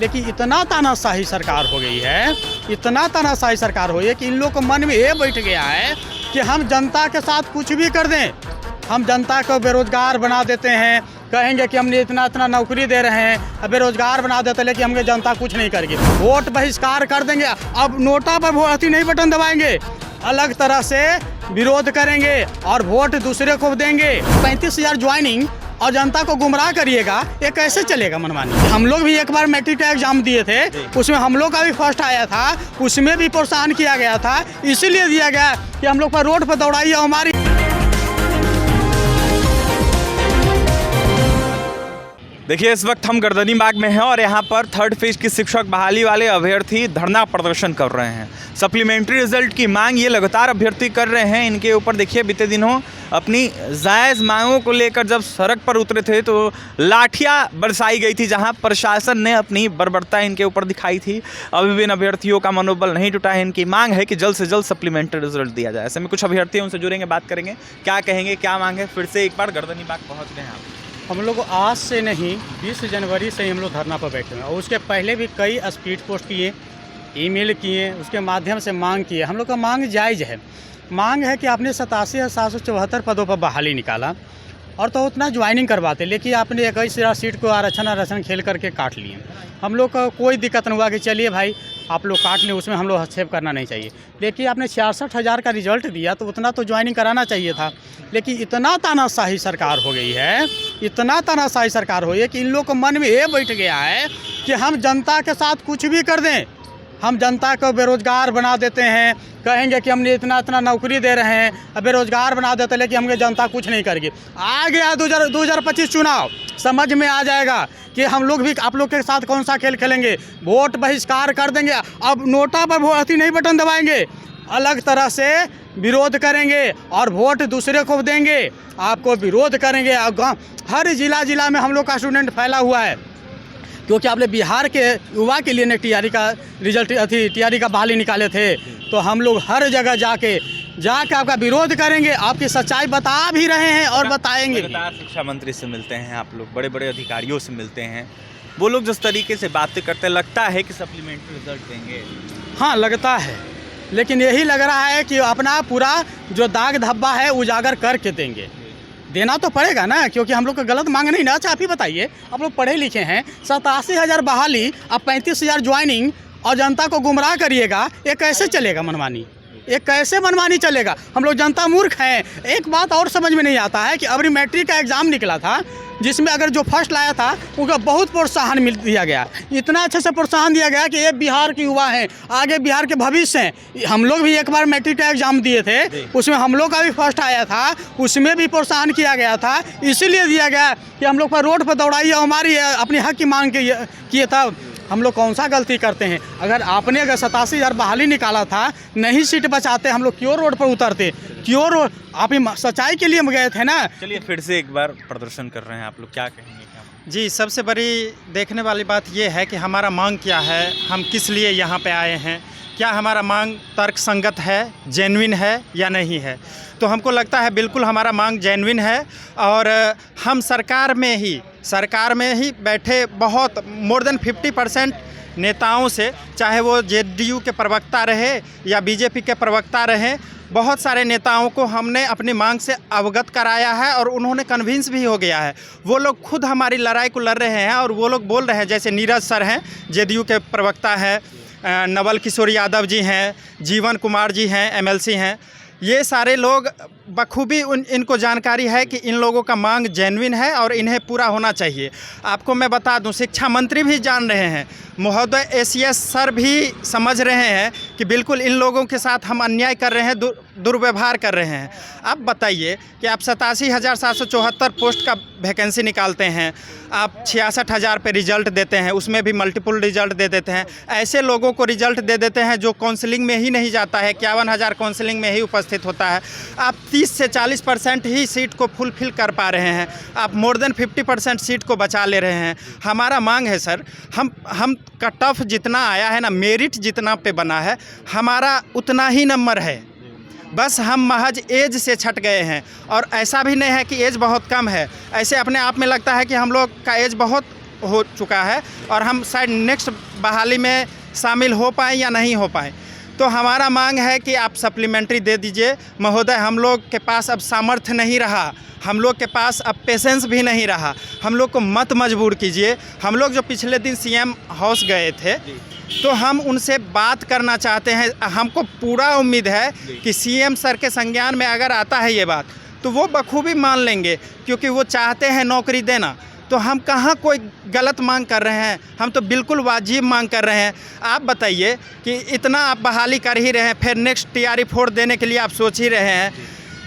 लेकिन इतना तानाशाही सरकार हो गई है, इतना तानाशाही सरकार हो गई है कि इन लोग को मन में ये बैठ गया है कि हम जनता के साथ कुछ भी कर दें। हम जनता को बेरोजगार बना देते हैं, कहेंगे कि हमने इतना इतना नौकरी दे रहे हैं, बेरोजगार बना देते हैं, लेकिन हमने जनता कुछ नहीं करेगी। वोट बहिष्कार कर देंगे, अब नोटा पर अति नहीं बटन दबाएंगे, अलग तरह से विरोध करेंगे और वोट दूसरे को देंगे। 35,000 ज्वाइनिंग और जनता को गुमराह करिएगा, ये कैसे चलेगा मनमानी। हम लोग भी एक बार मैट्रिक का एग्जाम दिए थे, उसमें हम लोग का भी फर्स्ट आया था, उसमें भी प्रोत्साहन किया गया था, इसीलिए दिया गया कि हम लोग पर रोड पर दौड़ाइए हमारी। देखिए, इस वक्त हम गर्दनीबाग में हैं और यहाँ पर थर्ड फेज की शिक्षक बहाली वाले अभ्यर्थी धरना प्रदर्शन कर रहे हैं। सप्लीमेंट्री रिजल्ट की मांग ये लगातार अभ्यर्थी कर रहे हैं। इनके ऊपर देखिए, बीते दिनों अपनी जायज़ मांगों को लेकर जब सड़क पर उतरे थे तो लाठियाँ बरसाई गई थी, जहाँ प्रशासन ने अपनी बर्बरता इनके ऊपर दिखाई थी। अभी भी इन अभ्यर्थियों का मनोबल नहीं टूटा है। इनकी मांग है कि जल्द से जल्द सप्लीमेंट्री रिजल्ट दिया जाए। ऐसे में कुछ अभ्यर्थी उनसे जुड़ेंगे, बात करेंगे, क्या कहेंगे, क्या मांग है। फिर से एक बार गर्दनीबाग पहुँच गए हैं आप। हम लोग आज से नहीं, 20 जनवरी से ही हम लोग धरना पर बैठे हैं और उसके पहले भी कई स्पीड पोस्ट किए, ईमेल किए, उसके माध्यम से मांग किए। हम लोग का मांग जायज़ है। मांग है कि आपने 87,774 पदों पर बहाली निकाला और तो उतना ज्वाइनिंग करवाते, लेकिन आपने 21 सीट को आरक्षण खेल करके काट लिए। हम लोग का कोई दिक्कत नहीं हुआ कि चलिए भाई आप लोग काट लें, उसमें हम लोग हस्तक्षेप करना नहीं चाहिए। लेकिन आपने 66,000 का रिजल्ट दिया तो उतना तो ज्वाइनिंग कराना चाहिए था। लेकिन इतना तानाशाही सरकार हो गई है, इतना तानाशाही सरकार हो गई है कि इन लोग को मन में ये बैठ गया है कि हम जनता के साथ कुछ भी कर दें। हम जनता को बेरोजगार बना देते हैं, कहेंगे कि हमने इतना इतना नौकरी दे रहे हैं, बेरोजगार बना देते हैं, लेकिन हमने जनता कुछ नहीं करेगी। आ गया 2025 चुनाव, समझ में आ जाएगा कि हम लोग भी आप लोग के साथ कौन सा खेल खेलेंगे। वोट बहिष्कार कर देंगे, अब नोटा पर अति नहीं बटन दबाएंगे, अलग तरह से विरोध करेंगे और वोट दूसरे को देंगे। आपको विरोध करेंगे। हर जिला में हम लोग का स्टूडेंट फैला हुआ है, क्योंकि आपने बिहार के युवा के लिए ने टीआरई का रिजल्ट टीआरई का बहाली निकाले थे, तो हम लोग हर जगह जाके आपका विरोध करेंगे। आपकी सच्चाई बता भी रहे हैं और बताएंगे। शिक्षा मंत्री से मिलते हैं आप लोग, बड़े बड़े अधिकारियों से मिलते हैं, वो लोग जिस तरीके से बातें करते हैं, लगता है कि सप्लीमेंट्री रिजल्ट देंगे। हाँ, लगता है, लेकिन यही लग रहा है कि अपना पूरा जो दाग धब्बा है उजागर करके देंगे। देना तो पड़ेगा ना, क्योंकि हम लोग को गलत मांग नहीं ना। अच्छा, आप ही बताइए, आप लोग पढ़े लिखे हैं, 87,000 बहाली, अब 35,000 ज्वाइनिंग और जनता को गुमराह करिएगा, ये कैसे चलेगा मनमानी। ये कैसे मनमानी चलेगा। हम लोग जनता मूर्ख हैं। एक बात और समझ में नहीं आता है कि अभी मैट्रिक का एग्ज़ाम निकला था, जिसमें अगर जो फर्स्ट लाया था उनको बहुत प्रोत्साहन दिया गया, इतना अच्छे से प्रोत्साहन दिया गया कि ये बिहार के युवा हैं, आगे बिहार के भविष्य हैं। हम लोग भी एक बार मैट्रिक का एग्ज़ाम दिए थे, उसमें हम लोग का भी फर्स्ट आया था, उसमें भी प्रोत्साहन किया गया था, इसीलिए दिया गया कि हम लोग पर रोड पर दौड़ाइए हमारी अपनी हक की मांग किए था। हम लोग कौन सा गलती करते हैं। अगर आपने 87,000 बहाली निकाला था, नहीं सीट बचाते, हम लोग क्यों रोड पर उतरते, क्यों रोड। आप ही सच्चाई के लिए गए थे ना। चलिए, फिर से एक बार प्रदर्शन कर रहे हैं आप लोग, क्या कहेंगे, क्या? जी, सबसे बड़ी देखने वाली बात ये है कि हमारा मांग क्या है, हम किस लिए यहाँ पे आए हैं, क्या हमारा मांग तर्कसंगत है, जेन्युइन है या नहीं है। तो हमको लगता है बिल्कुल हमारा मांग जेन्युइन है और हम सरकार में ही बैठे बहुत मोर देन 50% नेताओं से, चाहे वो जेडीयू के प्रवक्ता रहे या बीजेपी के प्रवक्ता रहे, बहुत सारे नेताओं को हमने अपनी मांग से अवगत कराया है और उन्होंने कन्विंस भी हो गया है। वो लोग खुद हमारी लड़ाई को लड़ रहे हैं और वो लोग बोल रहे हैं, जैसे नीरज सर हैं, जेडीयू के प्रवक्ता हैं, नवल किशोर यादव जी हैं, जीवन कुमार जी हैं, एमएलसी हैं, ये सारे लोग बखूबी इनको जानकारी है कि इन लोगों का मांग जेन्युइन है और इन्हें पूरा होना चाहिए। आपको मैं बता दूं, शिक्षा मंत्री भी जान रहे हैं, महोदय एसीएस सर भी समझ रहे हैं कि बिल्कुल इन लोगों के साथ हम अन्याय कर रहे हैं, दुर्व्यवहार कर रहे हैं। अब बताइए कि आप 87,774 पोस्ट का वैकेंसी निकालते हैं, आप 66,000 पे रिजल्ट देते हैं, उसमें भी मल्टीपल रिजल्ट दे देते हैं। ऐसे लोगों को रिजल्ट दे देते हैं जो काउंसलिंग में ही नहीं जाता है, 51,000 काउंसलिंग में ही उपस्थित होता है। आप 30 से 40% ही सीट को फुलफिल कर पा रहे हैं, आप मोर देन 50% सीट को बचा ले रहे हैं। हमारा मांग है सर, हम कट ऑफ जितना आया है ना, मेरिट जितना पे बना है, हमारा उतना ही नंबर है। बस हम महज एज से छट गए हैं और ऐसा भी नहीं है कि एज बहुत कम है। ऐसे अपने आप में लगता है कि हम लोग का एज बहुत हो चुका है और हम शायद नेक्स्ट बहाली में शामिल हो पाएँ या नहीं हो पाएँ। तो हमारा मांग है कि आप सप्लीमेंट्री दे दीजिए महोदय। हम लोग के पास अब सामर्थ्य नहीं रहा, हम लोग के पास अब पेशेंस भी नहीं रहा, हम लोग को मत मजबूर कीजिए। हम लोग जो पिछले दिन सीएम हाउस गए थे तो हम उनसे बात करना चाहते हैं। हमको पूरा उम्मीद है कि सीएम सर के संज्ञान में अगर आता है ये बात तो वो बखूबी मान लेंगे, क्योंकि वो चाहते हैं नौकरी देना। तो हम कहाँ कोई गलत मांग कर रहे हैं, हम तो बिल्कुल वाजिब मांग कर रहे हैं। आप बताइए कि इतना आप बहाली कर ही रहे हैं, फिर नेक्स्ट TRE-4 देने के लिए आप सोच ही रहे हैं।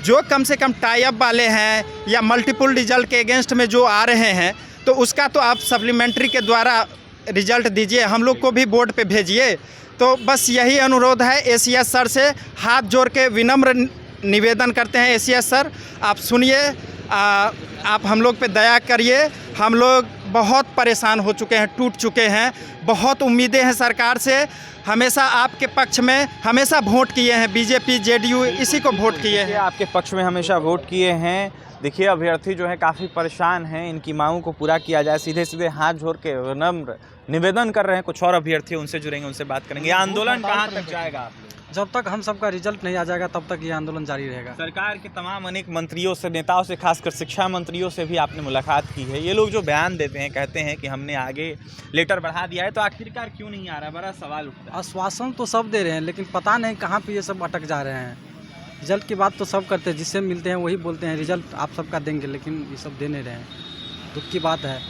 जो कम से कम टाई अप वाले हैं या मल्टीपल रिजल्ट के अगेंस्ट में जो आ रहे हैं तो उसका तो आप सप्लीमेंट्री के द्वारा रिजल्ट दीजिए, हम लोग को भी बोर्ड पे भेजिए। तो बस यही अनुरोध है ACS सर से, हाथ जोड़ के विनम्र निवेदन करते हैं। ACS सर आप सुनिए, आप हम लोग पे दया करिए। हम लोग बहुत परेशान हो चुके हैं, टूट चुके हैं, बहुत उम्मीदें हैं सरकार से। हमेशा आपके पक्ष में हमेशा वोट किए हैं, BJP JDU इसी को वोट किए हैं। आपके पक्ष में हमेशा वोट किए हैं। देखिए अभ्यर्थी जो है काफ़ी परेशान हैं, इनकी मांगों को पूरा किया जाए। सीधे सीधे हाथ जोड़ के विनम्र निवेदन कर रहे हैं। कुछ और अभ्यर्थी उनसे जुड़ेंगे, उनसे बात करेंगे। आंदोलन कहाँ तक जाएगा? जब तक हम सबका रिजल्ट नहीं आ जाएगा तब तक ये आंदोलन जारी रहेगा। सरकार के तमाम अनेक मंत्रियों से, नेताओं से, खासकर शिक्षा मंत्रियों से भी आपने मुलाकात की है। ये लोग जो बयान देते हैं, कहते हैं कि हमने आगे लेटर बढ़ा दिया है, तो आखिरकार क्यों नहीं आ रहा है? बड़ा सवाल उठता है। आश्वासन तो सब दे रहे हैं लेकिन पता नहीं कहाँ पे ये सब अटक जा रहे हैं। रिजल्ट की बात तो सब करते हैं, जिससे मिलते हैं वही बोलते हैं रिजल्ट आप सबका देंगे, लेकिन ये सब दे नहीं रहे हैं। दुख की बात है।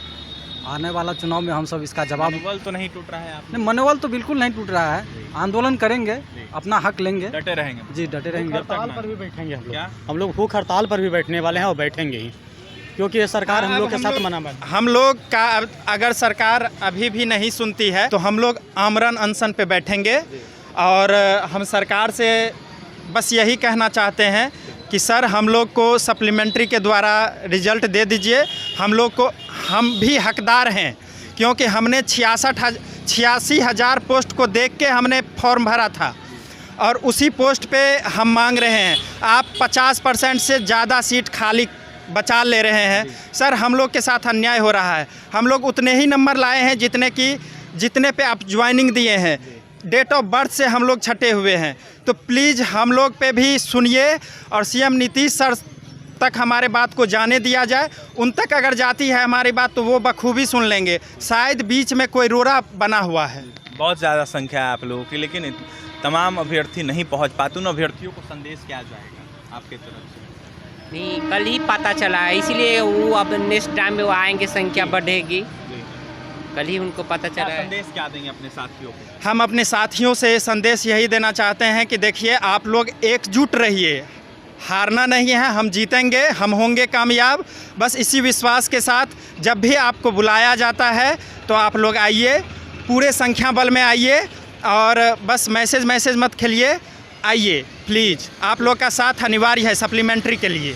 आने वाला चुनाव में हम सब इसका जवाब। मनोबल तो नहीं टूट रहा है आप? नहीं, मनोबल तो बिल्कुल नहीं टूट रहा है। आंदोलन करेंगे, अपना हक लेंगे, डटे रहेंगे। जी डटे रहेंगे। हड़ताल पर भी बैठेंगे हम लोग। क्या? हम लोग भूख हड़ताल पर भी बैठने वाले हैं और बैठेंगे ही, क्योंकि ये सरकार हम लोग के साथ मना। हम लोग का अगर सरकार अभी भी नहीं सुनती है तो हम लोग आमरण अनशन पे बैठेंगे और हम सरकार से बस यही कहना चाहते हैं कि सर हम लोग को सप्लीमेंट्री के द्वारा रिजल्ट दे दीजिए। हम लोग को, हम भी हकदार हैं, क्योंकि हमने 86,000 पोस्ट को देख के हमने फॉर्म भरा था और उसी पोस्ट पे हम मांग रहे हैं। आप 50% से ज़्यादा सीट खाली बचा ले रहे हैं। सर हम लोग के साथ अन्याय हो रहा है। हम लोग उतने ही नंबर लाए हैं जितने पे आप ज्वाइनिंग दिए हैं। डेट ऑफ बर्थ से हम लोग छटे हुए हैं। तो प्लीज़ हम लोग पे भी सुनिए और CM नीतीश सर तक हमारे बात को जाने दिया जाए। उन तक अगर जाती है हमारी बात तो वो बखूबी सुन लेंगे। शायद बीच में कोई रोड़ा बना हुआ है। बहुत ज़्यादा संख्या है आप लोगों की, लेकिन तमाम अभ्यर्थी नहीं पहुंच पाते। उन अभ्यर्थियों को संदेश क्या जाएगा आपके तरफ से? नहीं, कल ही पता चला है, इसीलिए वो अब नेक्स्ट टाइम में वो आएंगे, संख्या बढ़ेगी। कल ही उनको पता चला है। संदेश क्या देंगे अपने साथियों को? हम अपने साथियों से संदेश यही देना चाहते हैं कि देखिए आप लोग एकजुट रहिए, हारना नहीं है, हम जीतेंगे, हम होंगे कामयाब। बस इसी विश्वास के साथ जब भी आपको बुलाया जाता है तो आप लोग आइए, पूरे संख्या बल में आइए और बस मैसेज मत खेलिए, आइए प्लीज़। आप लोग का साथ अनिवार्य है सप्लीमेंट्री के लिए।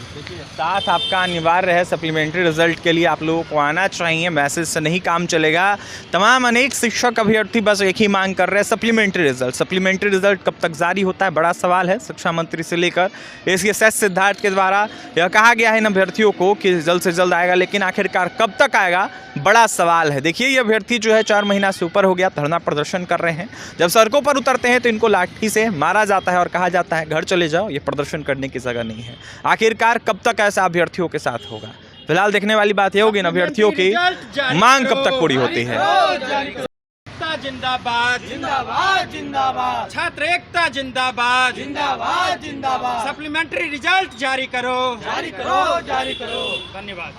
साथ आपका अनिवार्य है सप्लीमेंट्री रिजल्ट के लिए। आप लोगों को आना चाहिए, मैसेज से नहीं काम चलेगा। तमाम अनेक शिक्षक अभ्यर्थी बस एक ही मांग कर रहे हैं, सप्लीमेंट्री रिजल्ट। सप्लीमेंट्री रिजल्ट कब तक जारी होता है, बड़ा सवाल है। शिक्षा मंत्री से लेकर ACS सिद्धार्थ के द्वारा यह कहा गया है इन अभ्यर्थियों को कि जल्द से जल्द आएगा, लेकिन आखिरकार कब तक आएगा, बड़ा सवाल है। देखिए ये अभ्यर्थी जो है 4 महीना से ऊपर हो गया धरना प्रदर्शन कर रहे हैं। जब सड़कों पर उतरते हैं तो इनको लाठी से मारा जाता है और कहा जाता है घर चले जाओ, ये प्रदर्शन करने की जगह नहीं है। आखिरकार कब तक ऐसा अभ्यर्थियों के साथ होगा? फिलहाल देखने वाली बात यह होगी इन अभ्यर्थियों की मांग कब तक पूरी होती है। जिंदाबाद जिंदाबाद जिंदाबाद, छात्र एकता जिंदाबाद जिंदाबाद जिंदाबाद, सप्लीमेंट्री रिजल्ट जारी करो, जारी करो, जारी करो। धन्यवाद।